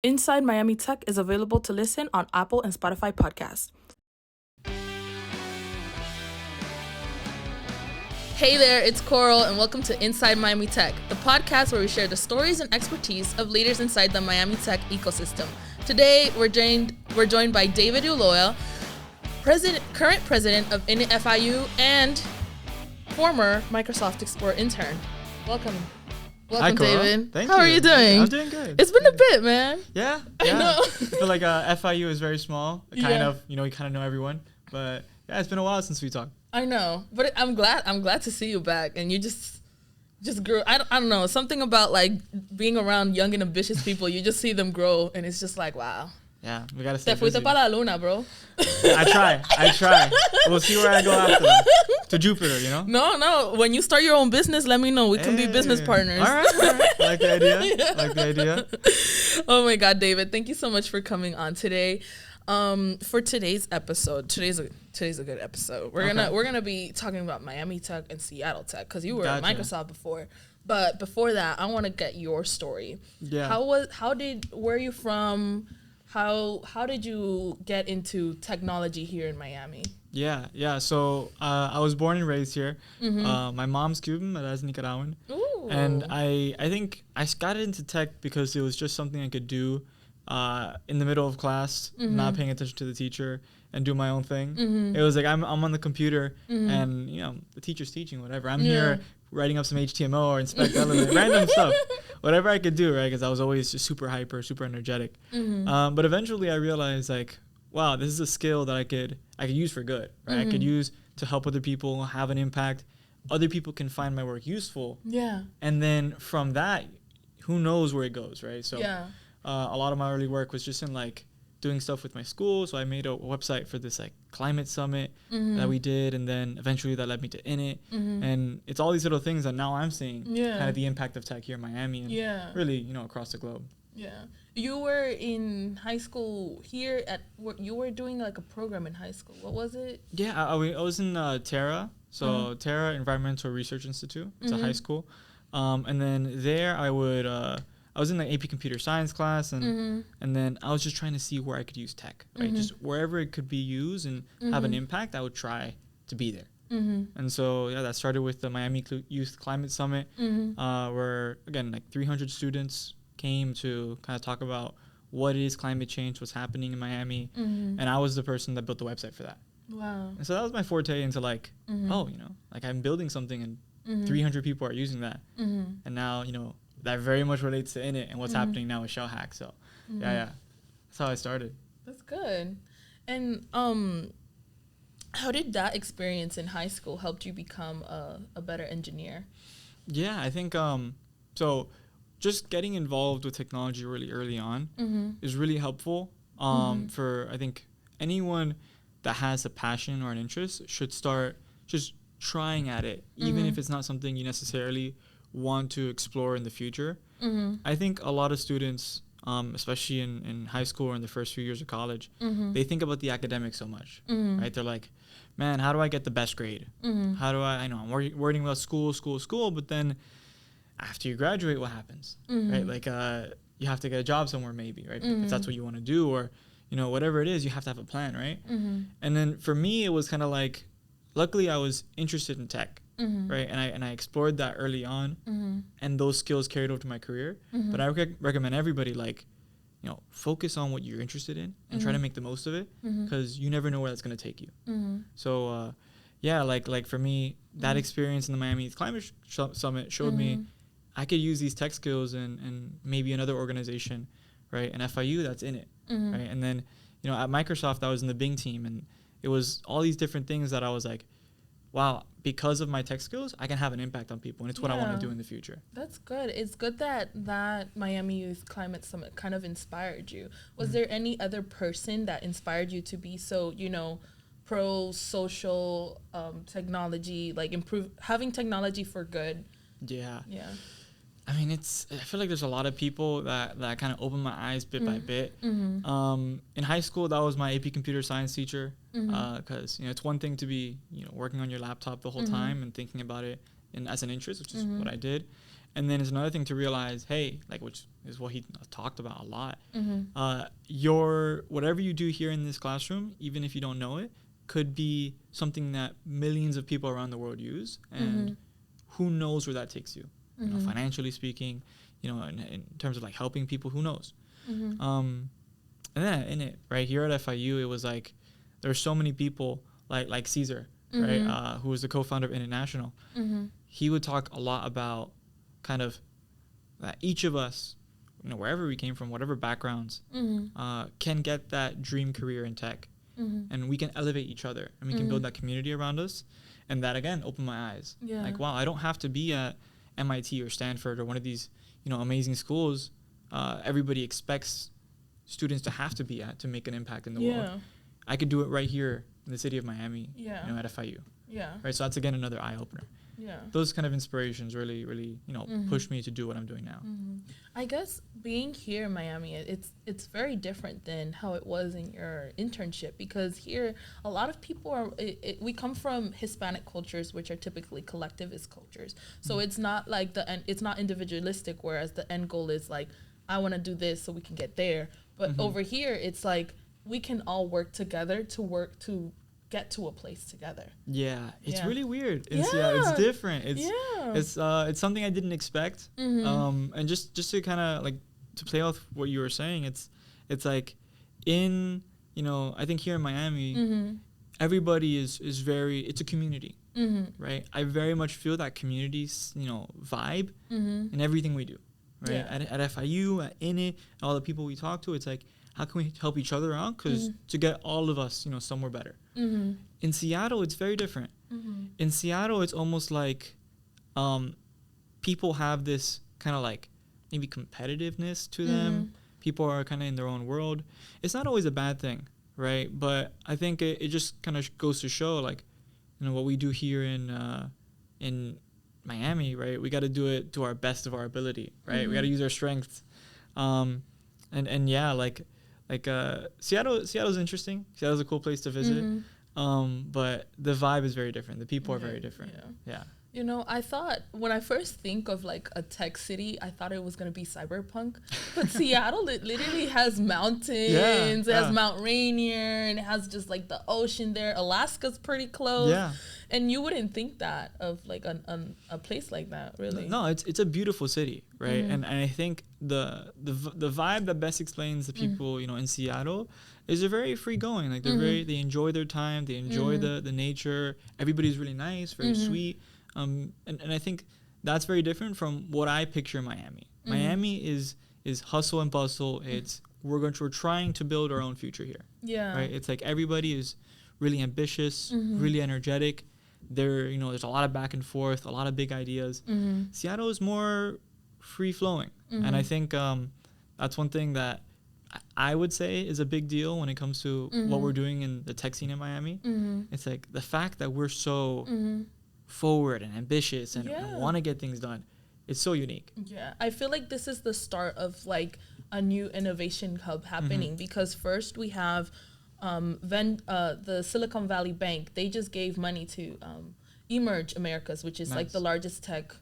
Inside Miami Tech is available to listen on Apple and Spotify podcasts. Hey there, it's Coral, and welcome to Inside Miami Tech, the podcast where we share the stories and expertise of leaders inside the Miami Tech ecosystem. Today, we're joined by David Uioa, current president of INIT and former Microsoft Explorer intern. Welcome. Hi, David. Thank How you. are you doing? I'm doing good. It's been a bit, man. Yeah. I know. I feel like FIU is very small. You kind of know everyone. But yeah, it's been a while since we talked. I know, but I'm glad to see you back, and you just grew. I don't know, something about like being around young and ambitious people. You just see them grow, and it's just like, wow. Yeah, we gotta stay Te busy. fuiste para la luna, bro. I try. We'll see where I go after that. To Jupiter, you know? No. When you start your own business, let me know. We can be business partners. All right. Like the idea. Oh my God, David, thank you so much for coming on today. For today's episode, today's a good episode. We're gonna be talking about Miami Tech and Seattle Tech because you were at Microsoft before. But before that, I want to get your story. Yeah. Where are you from? How did you get into technology here in Miami? Yeah. So I was born and raised here. Mm-hmm. My mom's Cuban, my dad's Nicaraguan. Ooh. And I think I got into tech because it was just something I could do in the middle of class, mm-hmm. not paying attention to the teacher, and do my own thing. Mm-hmm. It was like I'm on the computer, mm-hmm. and the teacher's teaching, whatever. I'm here writing up some HTML or inspect element, random stuff, whatever I could do, right? Because I was always just super hyper, super energetic. Mm-hmm. But eventually I realized like, wow, this is a skill that I could use for good, right? Mm-hmm. I could use to help other people, have an impact. Other people can find my work useful. Yeah. And then from that, who knows where it goes, right? So a lot of my early work was just in like doing stuff with my school. So I made a website for this like climate summit mm-hmm. that we did. And then eventually that led me to INIT. Mm-hmm. And it's all these little things that now I'm seeing kind of the impact of tech here in Miami and really, across the globe. Yeah. You were in high school here you were doing like a program in high school. What was it? Yeah, I was in Terra. So mm-hmm. Terra Environmental Research Institute. It's mm-hmm. a high school. And then there I was in the AP Computer Science class, and then I was just trying to see where I could use tech, right? Mm-hmm. Just wherever it could be used and mm-hmm. have an impact, I would try to be there. Mm-hmm. And so, that started with the Miami Youth Climate Summit, mm-hmm. Where, again, like 300 students came to kind of talk about what is climate change, what's happening in Miami, mm-hmm. and I was the person that built the website for that. Wow. And so that was my forte into like, mm-hmm. Like I'm building something and mm-hmm. 300 people are using that. Mm-hmm. And now, that very much relates to INIT and what's mm-hmm. happening now with Shell Hack. So, mm-hmm. yeah. That's how I started. That's good. And how did that experience in high school help you become a better engineer? Yeah, I think so just getting involved with technology really early on mm-hmm. is really helpful mm-hmm. for, I think, anyone that has a passion or an interest should start just trying at it, even mm-hmm. if it's not something you necessarily want to explore in the future. Mm-hmm. I think a lot of students, especially in high school or in the first few years of college, mm-hmm. they think about the academics so much, mm-hmm. right? They're like, man, how do I get the best grade? Mm-hmm. How do I know I'm worrying about school, but then after you graduate, what happens, mm-hmm. right? Like you have to get a job somewhere maybe, right? Mm-hmm. If that's what you want to do, or, whatever it is, you have to have a plan, right? Mm-hmm. And then for me, it was kind of like, luckily I was interested in tech. Mm-hmm. Right, and I explored that early on, mm-hmm. and those skills carried over to my career. Mm-hmm. But I recommend everybody focus on what you're interested in and mm-hmm. try to make the most of it, because mm-hmm. you never know where that's going to take you. Mm-hmm. So like for me, that mm-hmm. experience in the Miami Climate Summit showed mm-hmm. me I could use these tech skills and maybe another organization, right? And FIU, that's in it, mm-hmm. right? And then at Microsoft, I was in the Bing team, and it was all these different things that I was like, wow, because of my tech skills, I can have an impact on people, and it's what I want to do in the future. That's good. It's good that Miami Youth Climate Summit kind of inspired you. Was mm-hmm. there any other person that inspired you to be so, pro-social technology, like having technology for good? Yeah. I mean, I feel like there's a lot of people that kind of opened my eyes bit by bit. Mm-hmm. In high school, that was my AP Computer Science teacher, because it's one thing to be working on your laptop the whole mm-hmm. time and thinking about it as an interest, which is mm-hmm. what I did. And then it's another thing to realize, hey, like, which is what he talked about a lot. Whatever you do here in this classroom, even if you don't know it, could be something that millions of people around the world use. And who knows where that takes you, you know, financially speaking, you know, in terms of like helping people, who knows? And then in it, right here at FIU, it was like, there are so many people like Caesar, right? Who was the co-founder of International. He would talk a lot about kind of that each of us, you know, wherever we came from, whatever backgrounds, can get that dream career in tech, and we can elevate each other, and we can build that community around us, and that again opened my eyes. Like, wow, I don't have to be at MIT or Stanford or one of these, you know, amazing schools. Everybody expects students to have to be at to make an impact in the world. I could do it right here in the city of Miami, you know, at FIU. Right. So that's again another eye opener. Those kind of inspirations really, you know, push me to do what I'm doing now. I guess being here in Miami, it's very different than how it was in your internship, because here a lot of people are, we come from Hispanic cultures, which are typically collectivist cultures. So it's not like it's not individualistic, whereas the end goal is like, I want to do this so we can get there. But over here, it's like we can all work together to get to a place together. It's really weird. It's different. It's something I didn't expect. And just to kind of like to play off what you were saying, it's like in, you know, I think here in Miami, everybody is very, it's a community, right? I very much feel that community, you know, vibe in everything we do, right? At FIU, at INIT, all the people we talk to, it's like, how can we help each other out? Because to get all of us, you know, somewhere better. In Seattle, it's very different. In Seattle, it's almost like people have this kind of like maybe competitiveness to them. People are kind of in their own world. It's not always a bad thing, right? But I think it just kind of goes to show, like, you know, what we do here in Miami, right? We got to do it to our best of our ability, right? We got to use our strengths. And yeah, like Seattle's interesting. Seattle's a cool place to visit. But the vibe is very different. The people are very different. You know, I thought when I first think of like a tech city, I thought it was going to be cyberpunk. But Seattle, it literally has mountains. It has Mount Rainier, and it has just like the ocean there. Alaska's pretty close. And you wouldn't think that of like a place like that, really. No, it's a beautiful city, right? And I think the vibe that best explains the people, you know, in Seattle is they're very free going. Like they enjoy their time, they enjoy the nature. Everybody's really nice, very sweet. And I think that's very different from what I picture Miami. Miami is hustle and bustle. It's we're trying to build our own future here. Right. It's like everybody is really ambitious, really energetic. There's a lot of back and forth, a lot of big ideas. Seattle is more free flowing, and I think that's one thing that I would say is a big deal when it comes to what we're doing in the tech scene in Miami. It's like the fact that we're so forward and ambitious and want to get things done. It's so unique. I feel like this is the start of like a new innovation hub happening, because first we have the Silicon Valley Bank. They just gave money to Emerge Americas, which is like the largest tech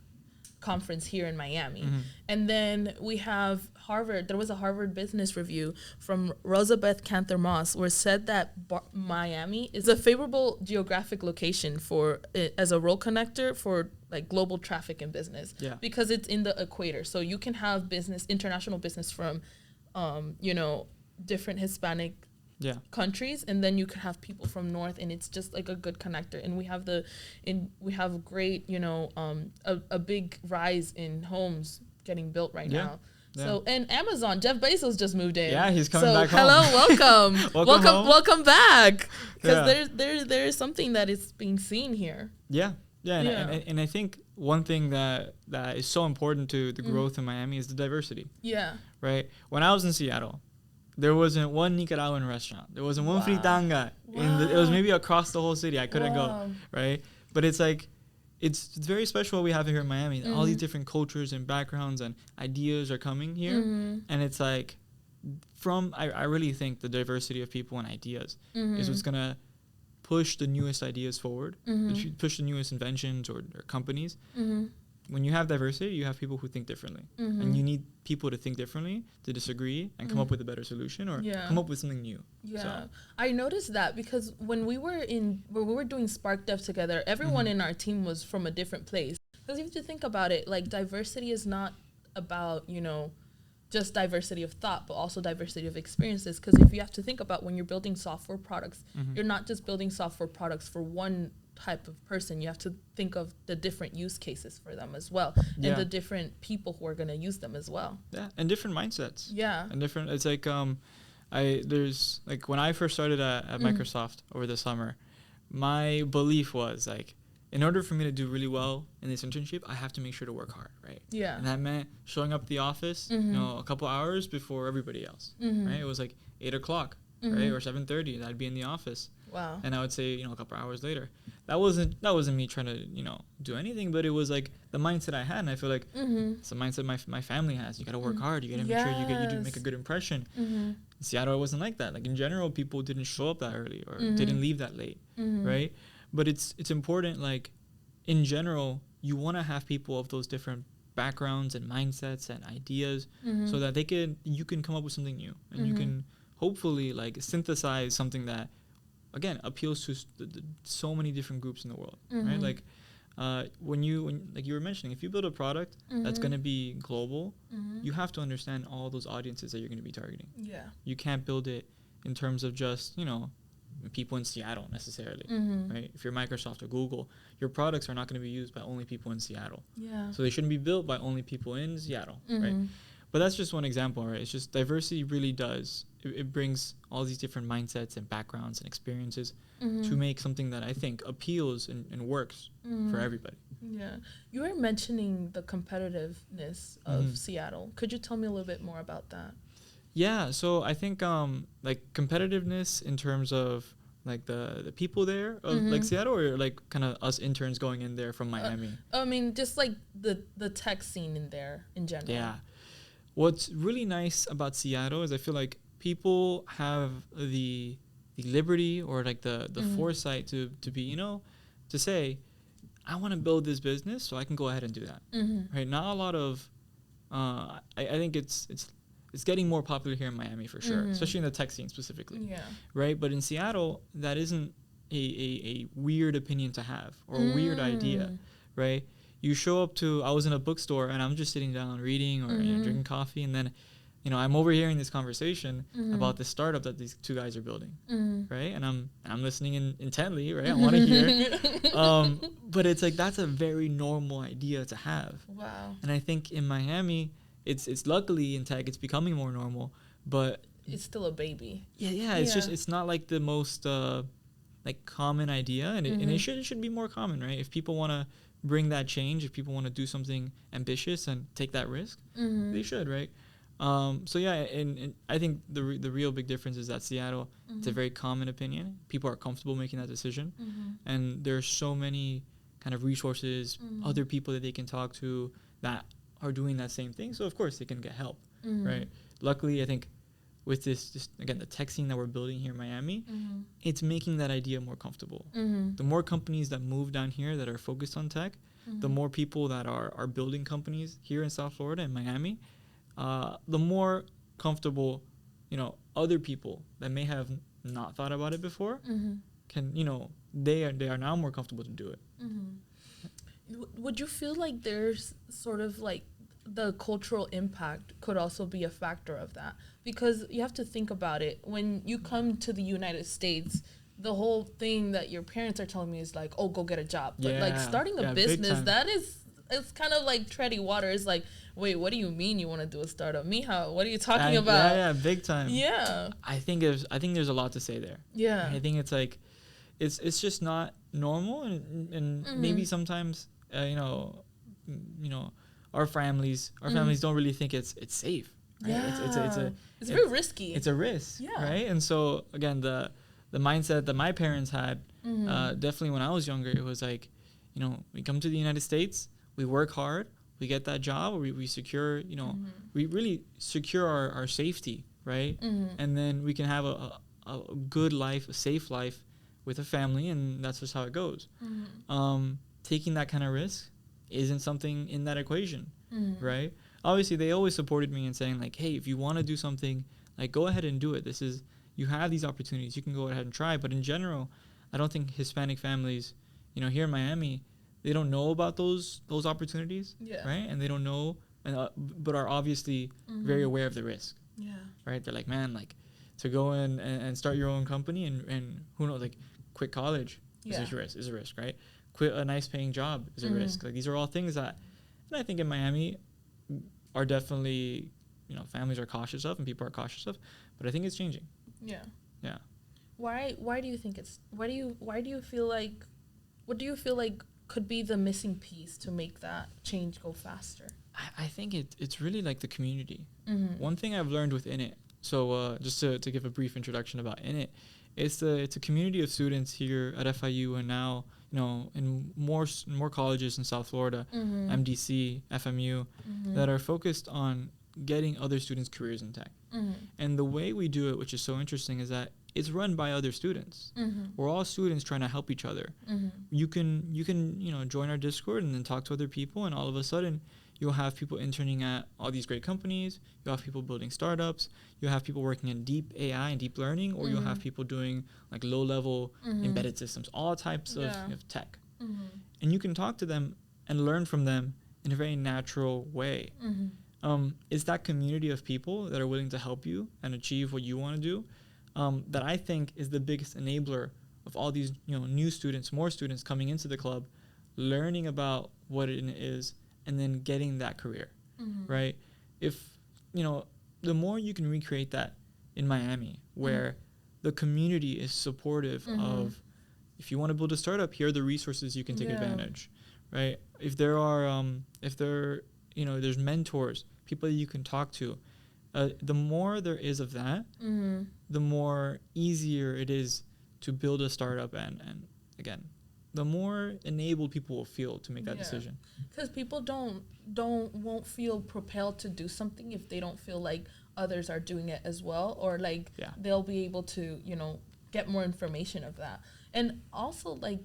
conference here in Miami. And then we have Harvard. There was a Harvard Business Review from Rosabeth Cantor Moss where it said that Miami is a favorable geographic location for as a road connector for like global traffic and business, because it's in the equator. So you can have international business from different Hispanic countries, and then you could have people from north, and it's just like a good connector. And we have great a big rise in homes getting built right now. So, and Amazon, Jeff Bezos just moved in. Yeah, he's coming back home. Hello, welcome. welcome back, because Yeah. there's something that is being seen here. And I think one thing that is so important to the growth in Miami is the diversity. Right. When I was in Seattle, there wasn't one Nicaraguan restaurant. There wasn't one fritanga. It was maybe across the whole city. I couldn't go. Right. But it's like, it's very special what we have here in Miami. All these different cultures and backgrounds and ideas are coming here. And it's like, I really think the diversity of people and ideas is what's going to push the newest ideas forward, push the newest inventions or companies. when you have diversity, you have people who think differently, and you need people to think differently, to disagree, and come up with a better solution, or come up with something new. Yeah, so. I noticed that because when we were doing Spark Dev together, everyone in our team was from a different place. Because you have to think about it, like diversity is not about, you know, just diversity of thought, but also diversity of experiences. Because if you have to think about when you're building software products, you're not just building software products for one type of person. You have to think of the different use cases for them as well, and the different people who are going to use them as well. Yeah, and different mindsets. Yeah, and different. It's like there's like when I first started at Microsoft over the summer, my belief was like, in order for me to do really well in this internship, I have to make sure to work hard, right? Yeah. And that meant showing up at the office, you know, a couple hours before everybody else, right? It was like 8 o'clock, right? Or 7:30, and I'd be in the office. Wow. And I would say, you know, a couple hours later. That wasn't me trying to, you know, do anything, but it was like the mindset I had, and I feel like it's the mindset my family has. You got to work hard. You got to make sure you do make a good impression. In Seattle, it wasn't like that. Like in general, people didn't show up that early or didn't leave that late, right? But it's important, like, in general, you want to have people of those different backgrounds and mindsets and ideas so that you can come up with something new, and you can hopefully like synthesize something that, again, appeals to so many different groups in the world, right? Like when like you were mentioning, if you build a product that's going to be global, you have to understand all those audiences that you're going to be targeting. Yeah. You can't build it in terms of just, you know, people in Seattle necessarily, right? If you're Microsoft or Google, your products are not going to be used by only people in Seattle. Yeah. So they shouldn't be built by only people in Seattle, right? But that's just one example, right? It's just diversity really does. It brings all these different mindsets and backgrounds and experiences to make something that I think appeals and works for everybody. Yeah. You were mentioning the competitiveness of Seattle. Could you tell me a little bit more about that? Yeah, so I think like competitiveness in terms of like the people there of like Seattle, or like kind of us interns going in there from Miami. I mean, just like the tech scene in there in general. Yeah. What's really nice about Seattle is I feel like people have the liberty or like the foresight to be, you know, to say, I want to build this business so I can go ahead and do that. Right? Not a lot of I think it's getting more popular here in Miami for sure, especially in the tech scene specifically. Yeah. Right? But in Seattle, that isn't a weird opinion to have or a weird idea, right? You show up to, I was in a bookstore and I'm just sitting down reading or you know, drinking coffee, and then, you know, I'm overhearing this conversation about this startup that these two guys are building, right? And I'm listening intently, right? I want to hear. But it's like, that's a very normal idea to have. Wow. And I think in Miami, it's luckily in tech, it's becoming more normal, but it's still a baby. Yeah. It's just, it's not like the most like common idea, and it should be more common, right? If people want to bring that change, if people want to do something ambitious and take that risk, they should, right? So yeah, and I think the real big difference is that Seattle, it's a very common opinion. People are comfortable making that decision, and there's so many kind of resources, other people that they can talk to that are doing that same thing. So of course they can get help, right? Luckily, I think with this, just again, the tech scene that we're building here in Miami, it's making that idea more comfortable. The more companies that move down here that are focused on tech, the more people that are building companies here in South Florida and Miami, the more comfortable, you know, other people that may have not thought about it before can, you know, they are now more comfortable to do it. Would you feel like there's sort of like the cultural impact could also be a factor of that? Because you have to think about it. When you come to the United States, the whole thing that your parents are telling me is like, oh, go get a job. But like starting a business, it's kind of like treading water. It's like, wait, what do you mean you want to do a startup? Mija, what are you talking about? Yeah, big time. Yeah. I think there's a lot to say there. Yeah. I think it's like, it's just not normal, and maybe sometimes you know, our families don't really think it's safe. Right? Yeah. It's very risky. It's a risk. Yeah. Right. And so again, the mindset that my parents had, definitely when I was younger, it was like, you know, we come to the United States, we work hard, we get that job, we secure, you know, we really secure our safety, right? And then we can have a good life, a safe life with a family, and that's just how it goes. Taking that kind of risk, isn't something in that equation, right? Obviously, they always supported me in saying like, hey, if you want to do something, like go ahead and do it. You have these opportunities. You can go ahead and try. But in general, I don't think Hispanic families, here in Miami, they don't know about those opportunities, right? And they don't know, but are obviously very aware of the risk, right? They're like, man, like to go in and start your own company and who knows, like quit college is a risk, right? Quit a nice paying job is a risk. Like these are all things that, and I think in Miami are definitely, families are cautious of and people are cautious of, but I think it's changing. Yeah. Yeah. Why do you think why do you feel like, what do you feel like could be the missing piece to make that change go faster? I think it's really like the community. One thing I've learned with INIT, so just to give a brief introduction about INIT, it's a community of students here at FIU and now, in more colleges in South Florida, MDC, FMU, that are focused on getting other students' careers in tech. And the way we do it, which is so interesting, is that it's run by other students. We're all students trying to help each other. You can join our Discord and then talk to other people, and all of a sudden you'll have people interning at all these great companies. You'll have people building startups. You'll have people working in deep AI and deep learning, or you'll have people doing like low-level embedded systems, all types of tech. And you can talk to them and learn from them in a very natural way. It's that community of people that are willing to help you and achieve what you want to do that I think is the biggest enabler of all these new students, more students coming into the club, learning about what it is, and then getting that career, right? If, the more you can recreate that in Miami, where the community is supportive of, if you want to build a startup, here are the resources you can take advantage, right? If there are, there's mentors, people that you can talk to, the more there is of that, the more easier it is to build a startup, and again, the more enabled people will feel to make that decision. Because people won't feel propelled to do something if they don't feel like others are doing it as well, or like they'll be able to get more information of that. And also like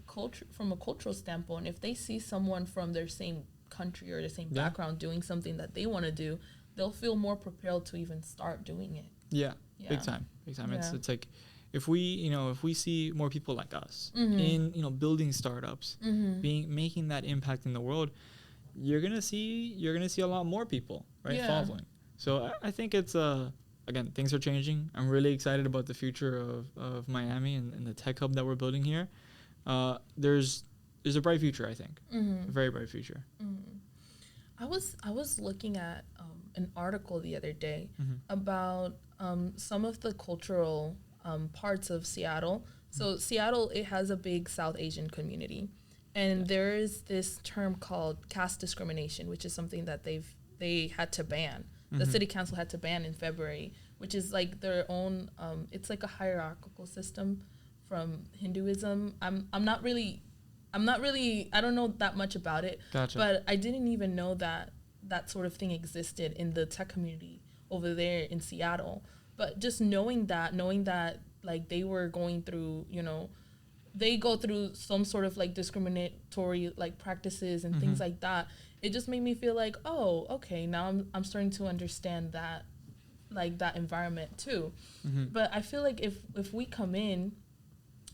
from a cultural standpoint, if they see someone from their same country or the same background doing something that they want to do, they'll feel more propelled to even start doing it. Big time. It's like if we see more people like us in building startups, making that impact in the world, you're gonna see a lot more people following. So I think it's again, things are changing. I'm really excited about the future of Miami and the tech hub that we're building here. There's a bright future, I think. A very bright future. I was looking at an article the other day about some of the cultural parts of Seattle. So Seattle, it has a big South Asian community, and there is this term called caste discrimination, which is something that they had to ban. The city council had to ban in February, which is like their own. It's like a hierarchical system from Hinduism. I'm not really. I don't know that much about it. Gotcha. But I didn't even know that sort of thing existed in the tech community over there in Seattle. But just knowing that like they were going through, they go through some sort of like discriminatory like practices and things like that. It just made me feel like, oh, okay, now I'm starting to understand that, like that environment too. But I feel like if we come in,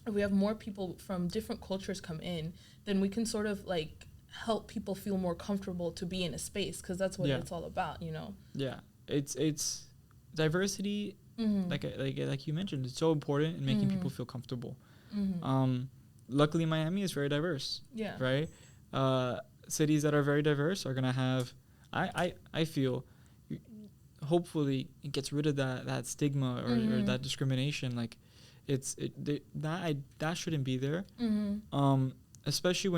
if we have more people from different cultures come in, then we can sort of like help people feel more comfortable to be in a space, because that's what it's all about, Yeah, it's diversity. Like you mentioned, it's so important in making people feel comfortable. Luckily, Miami is very diverse. Right. Cities that are very diverse are gonna have. I feel. Hopefully, it gets rid of that stigma or that discrimination. Like, that shouldn't be there. Especially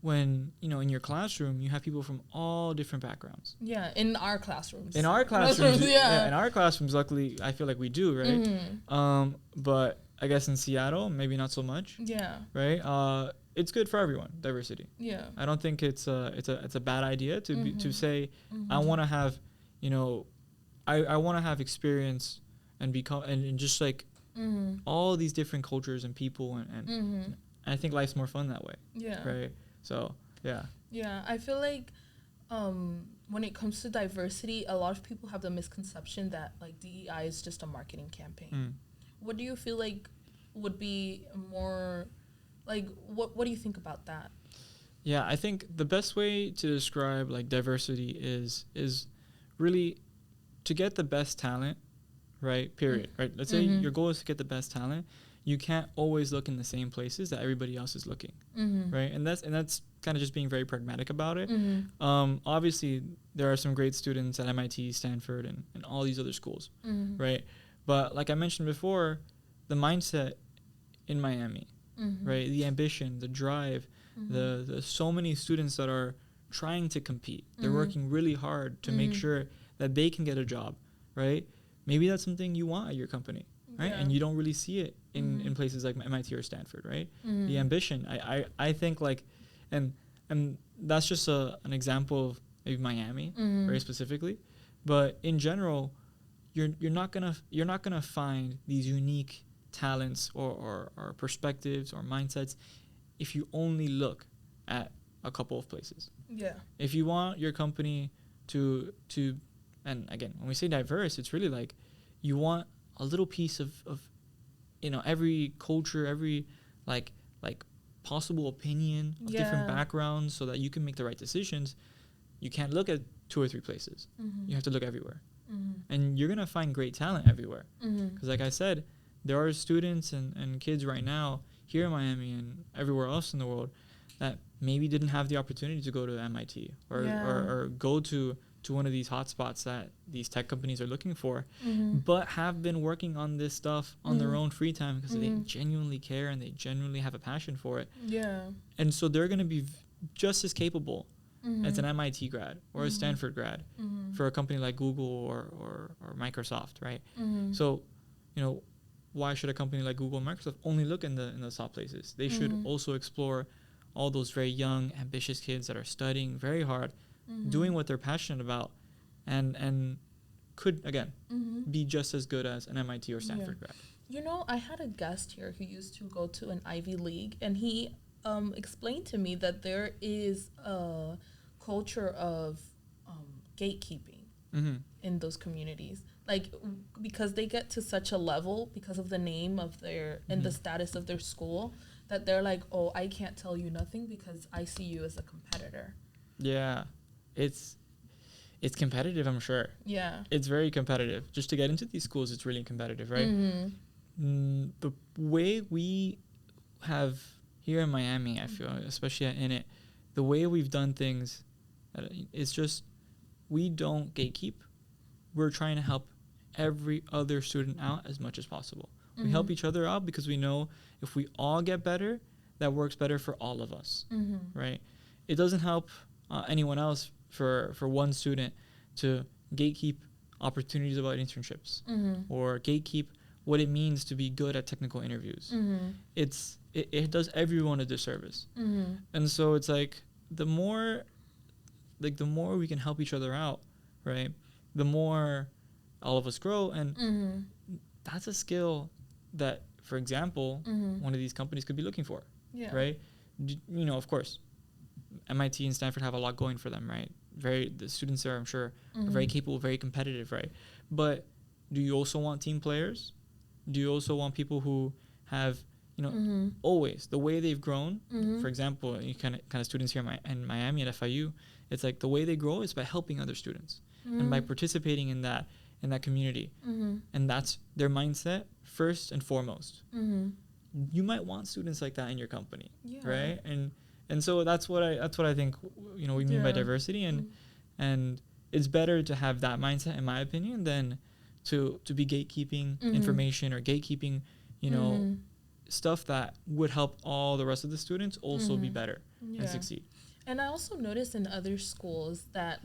when in your classroom you have people from all different backgrounds. In our classrooms. In our classrooms, luckily, I feel like we do, right? But I guess in Seattle, maybe not so much. Right. It's good for everyone, diversity. I don't think it's a bad idea to say I want to have, I want to have experience and become and just like all these different cultures and people and I think life's more fun that way. Right. So Yeah. Yeah, I feel like when it comes to diversity, a lot of people have the misconception that like DEI is just a marketing campaign. What do you feel like would be more like what do you think about that? Yeah, I think the best way to describe like diversity is really to get the best talent, right? Period. Right? Let's say your goal is to get the best talent. You can't always look in the same places that everybody else is looking, right? And that's kind of just being very pragmatic about it. Obviously, there are some great students at MIT, Stanford, and all these other schools, right? But like I mentioned before, the mindset in Miami, right? The ambition, the drive, the so many students that are trying to compete. They're working really hard to make sure that they can get a job, right? Maybe that's something you want at your company, right? Yeah. And you don't really see it in places like MIT or Stanford, right? The ambition, I think like, and that's just an example of maybe Miami very specifically, but in general, you're not gonna find these unique talents or perspectives or mindsets if you only look at a couple of places. Yeah. If you want your company to and again, when we say diverse, it's really like you want a little piece of every culture, every like possible opinion of different backgrounds so that you can make the right decisions. You can't look at 2 or 3 places. You have to look everywhere. And you're going to find great talent everywhere. Because like I said, there are students and kids right now here in Miami and everywhere else in the world that maybe didn't have the opportunity to go to MIT or go to one of these hotspots that these tech companies are looking for, but have been working on this stuff on their own free time because they genuinely care and they genuinely have a passion for it. Yeah. And so they're going to be just as capable as an MIT grad or a Stanford grad for a company like Google or Microsoft, right? So, why should a company like Google and Microsoft only look in the top places? They should also explore all those very young, ambitious kids that are studying very hard, doing what they're passionate about, and could, again, be just as good as an MIT or Stanford grad. I had a guest here who used to go to an Ivy League, and he explained to me that there is a culture of gatekeeping in those communities. Like, because they get to such a level because of the name of their and the status of their school that they're like, oh, I can't tell you nothing because I see you as a competitor. Yeah, it's competitive, I'm sure. Yeah. It's very competitive. Just to get into these schools, it's really competitive, right? The way we have here in Miami, I feel, especially at INIT, the way we've done things, it's just we don't gatekeep. We're trying to help every other student out as much as possible. We help each other out because we know if we all get better, that works better for all of us, right? It doesn't help anyone else for one student to gatekeep opportunities about internships or gatekeep what it means to be good at technical interviews. It does everyone a disservice. And so it's like the more we can help each other out, right, the more all of us grow. And that's a skill that, for example, one of these companies could be looking for, right? Of course, MIT and Stanford have a lot going for them, right? The students there, I'm sure, are very capable, very competitive, right? But do you also want team players? Do you also want people who have, always the way they've grown? For example, you kind of students here in Miami at FIU, it's like the way they grow is by helping other students and by participating in that community, and that's their mindset first and foremost. You might want students like that in your company, right? And so that's what I think we mean by diversity, and it's better to have that mindset, in my opinion, than to be gatekeeping information or gatekeeping stuff that would help all the rest of the students also be better and succeed. And I also noticed in other schools that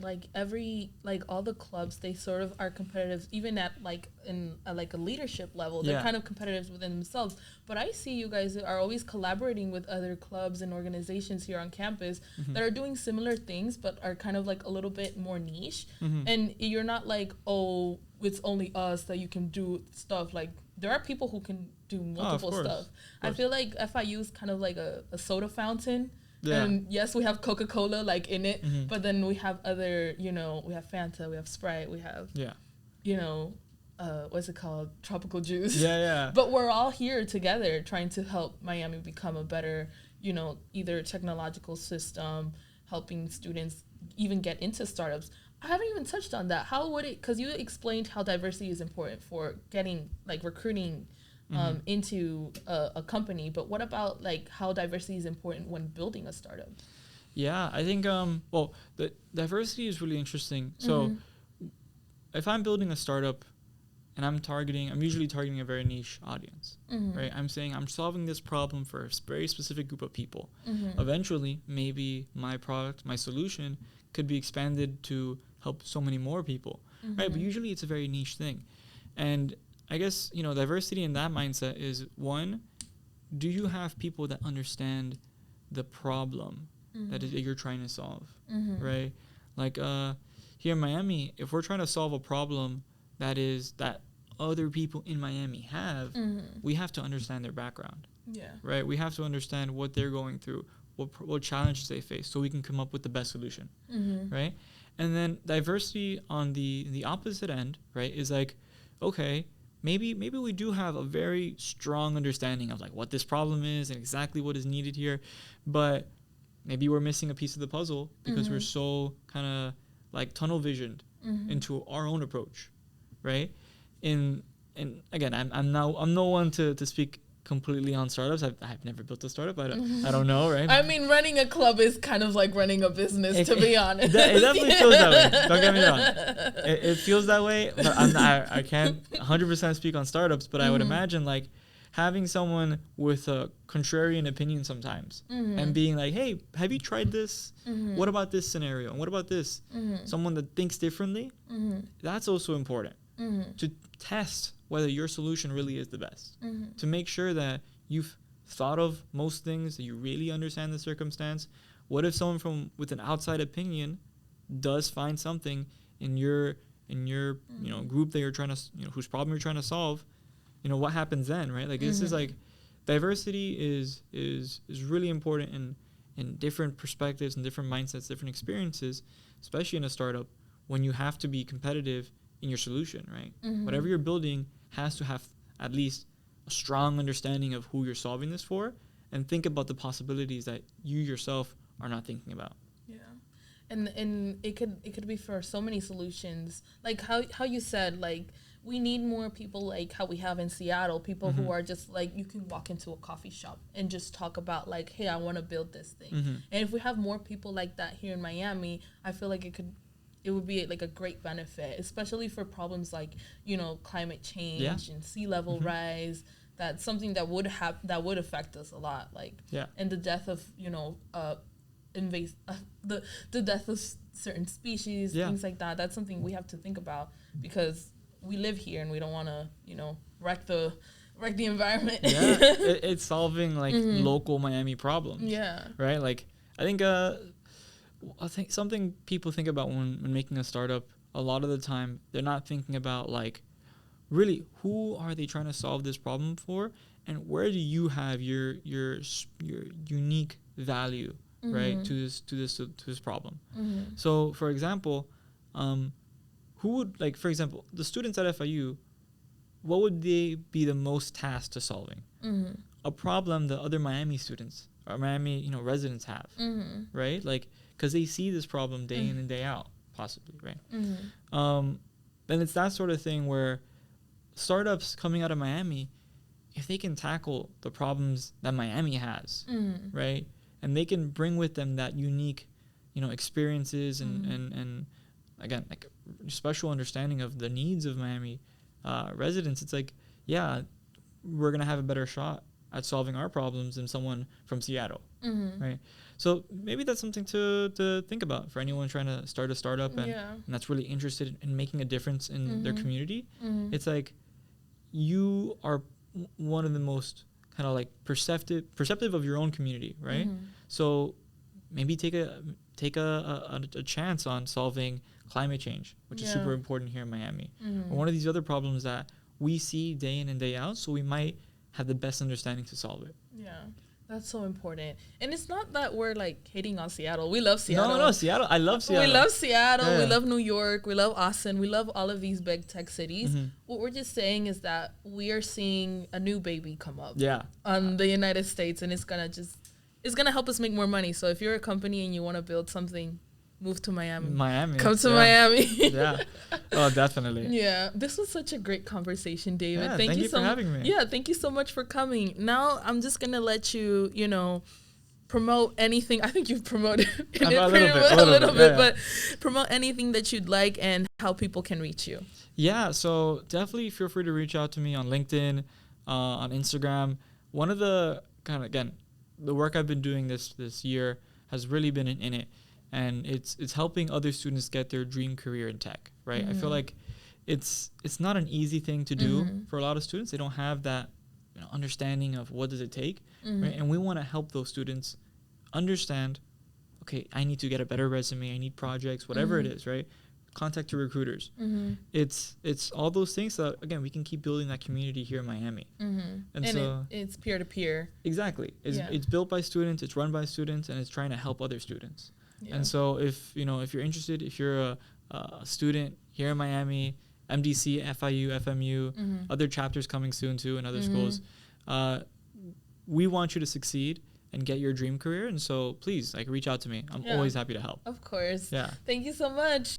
all the clubs, they sort of are competitive, even at a leadership level. They're kind of competitive within themselves. But I see you guys are always collaborating with other clubs and organizations here on campus that are doing similar things, but are kind of like a little bit more niche. And you're not like, oh, it's only us that you can do stuff. Like, there are people who can do multiple stuff. I feel like FIU is kind of like a soda fountain. Yeah. And yes, we have Coca-Cola like in it, Mm-hmm. but then we have other, we have Fanta, we have Sprite, we have, Yeah. What's it called? Tropical juice. Yeah. But we're all here together trying to help Miami become a better, either technological system, helping students even get into startups. I haven't even touched on that. How would it, because you explained how diversity is important for getting, like, recruiting into a company, but what about, like, how diversity is important when building a startup? Yeah, I think, the diversity is really interesting. So if I'm building a startup and I'm usually targeting a very niche audience, right? I'm saying I'm solving this problem for a very specific group of people. Eventually, maybe my product, my solution could be expanded to help so many more people, right? But usually it's a very niche thing. And I guess, diversity in that mindset is, one, do you have people that understand the problem that you're trying to solve, right? Like here in Miami, if we're trying to solve a problem that other people in Miami have, we have to understand their background. Yeah. Right? We have to understand what they're going through, what challenges they face, so we can come up with the best solution, right? And then diversity on the opposite end, right, is like, okay, maybe we do have a very strong understanding of like what this problem is and exactly what is needed here, but maybe we're missing a piece of the puzzle because we're so kind of like tunnel visioned into our own approach, right? And again, I'm no one to speak completely on startups. I've never built a startup. I don't know, right? I mean, running a club is kind of like running a business, to be honest. It definitely feels that way. Don't get me wrong. It feels that way, but I can't 100% speak on startups, but I would imagine like having someone with a contrarian opinion sometimes and being like, hey, have you tried this? What about this scenario? And what about this? Someone that thinks differently, that's also important to test whether your solution really is the best, to make sure that you've thought of most things, that you really understand the circumstance. What if someone with an outside opinion does find something in your group that you're trying to, whose problem you're trying to solve? What happens then, right? Like this is like diversity is really important in different perspectives and different mindsets, different experiences, especially in a startup when you have to be competitive in your solution, right? Whatever you're building has to have at least a strong understanding of who you're solving this for, and think about the possibilities that you yourself are not thinking about. Yeah. And it could be for so many solutions. Like how you said, like, we need more people like how we have in Seattle, people who are just like, you can walk into a coffee shop and just talk about like, hey, I want to build this thing. And if we have more people like that here in Miami, I feel like it would be like a great benefit, especially for problems like, climate change and sea level rise. That's something that would affect us a lot. Like, and the death of, the death of certain species, things like that. That's something we have to think about because we live here and we don't want to, wreck the environment. It's solving like local Miami problems. Right. Like I think something people think about when making a startup, a lot of the time they're not thinking about like really who are they trying to solve this problem for, and where do you have your unique value, right, to this problem. So for example, who would, like, for example, the students at FIU, what would they be the most tasked to solving? A problem that other Miami students or Miami residents have, right? Like, because they see this problem day in and day out, possibly, right? Then it's that sort of thing where startups coming out of Miami, if they can tackle the problems that Miami has, right, and they can bring with them that unique, experiences and again, like special understanding of the needs of Miami residents, it's like, yeah, we're gonna have a better shot at solving our problems than someone from Seattle, right? So maybe that's something to think about for anyone trying to start a startup and that's really interested in making a difference in their community. It's like you are one of the most kind of like perceptive of your own community, right? So maybe take a chance on solving climate change, which is super important here in Miami, or one of these other problems that we see day in and day out, so we might have the best understanding to solve it. That's so important. And it's not that we're like hating on Seattle. We love Seattle. No, Seattle. I love Seattle. We love Seattle. Yeah. We love New York. We love Austin. We love all of these big tech cities. Mm-hmm. What we're just saying is that we are seeing a new baby come up Yeah. on the United States, and it's gonna help us make more money. So if you're a company and you want to build something, move to Miami. Come to Miami. Yeah. Oh, definitely. Yeah. This was such a great conversation, David. Yeah, thank you for having me. Yeah, thank you so much for coming. Now I'm just gonna let you, promote anything. I think you've promoted it a little bit, but promote anything that you'd like and how people can reach you. Yeah, so definitely feel free to reach out to me on LinkedIn, on Instagram. One of the the work I've been doing this year has really been in it. And it's helping other students get their dream career in tech, right? Mm-hmm. I feel like it's not an easy thing to do for a lot of students. They don't have that understanding of what does it take, right? And we want to help those students understand, okay, I need to get a better resume, I need projects, whatever it is, right? Contact your recruiters. It's all those things that, again, we can keep building that community here in Miami. And so it's peer-to-peer. Exactly. It's built by students, it's run by students, and it's trying to help other students. Yeah. And so if you're interested, if you're a student here in Miami, MDC, FIU, FMU, other chapters coming soon too in other schools, we want you to succeed and get your dream career. And so please reach out to me. I'm always happy to help. Of course. Yeah. Thank you so much.